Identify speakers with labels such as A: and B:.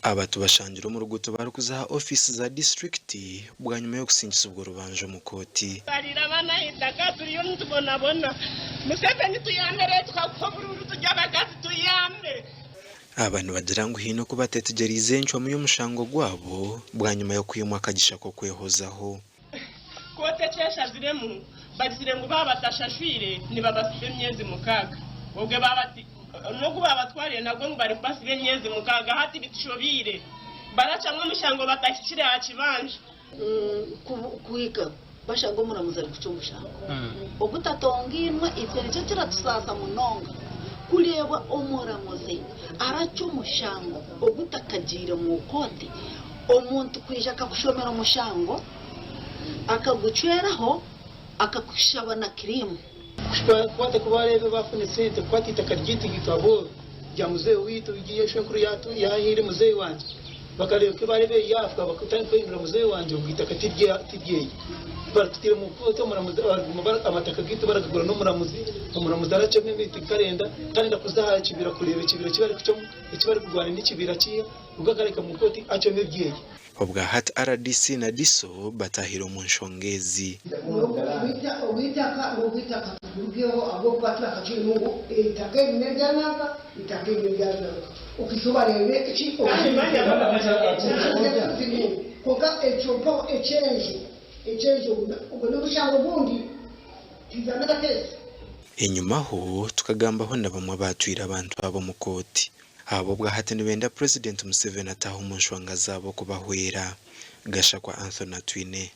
A: aba tubashangira mu ruguto barukuza office za district bwa nyuma yo gusingiza ubwo rubanje mu koti abantu bagira ngo hino kuba tetegerize nshwa mu y'umushango gwabo bwa nyuma yo kwimwa akagisha ko kwehozaho
B: kote cyesha ziremu bazire ngo babatashashwire ni babasibe myezi mukaga ubwe babati no kuba batwariye nabwo ngo bari basibe myezi mukaga hati bitishobire baracamwe mushango batakishire akibanje
C: kuiga bashago muramuzari kucumushango ogutatonginwa ivyo nicyo kiratusasa munonga kureba omuramuze aracumushango ogutakagire mu koti omuntu kwija akakushomera umushango akagucweraho akakushabana kirimu
D: kwate kubarebe bafune sente kwate itakaryiti gitabo ya muzee witu igiye shenkuru yatu yahire muzee wanje bakareba kubarebe yafwa bakutani kwinjira muzee wanje ugitaka tigiye baratire mu kote muramuze amataka gitu baragura no muramuze aracemwe miti karenda kandi ndakuzaha kibira kureba kibira kibari kucyo kibari kugwana n'ikibira kiye ugakareka mu koti acyo mebyiye
A: obwa hat RDC na diso batahiro mu nshongezi
E: ubitaka ubyo abo kwatla kachiri mungu itake nendanaga itake nendanaga ukishobarebe iki koka echopo echenje ubwo n'ubushango bundi tizanaga tese
A: inyuma ho tukagambaho na bamwe batwira abantu abo mu koti abo bwa hatene benda President Museveni ataho mu nshwanga zabo kubahwera Gashakwa Anthony Twine.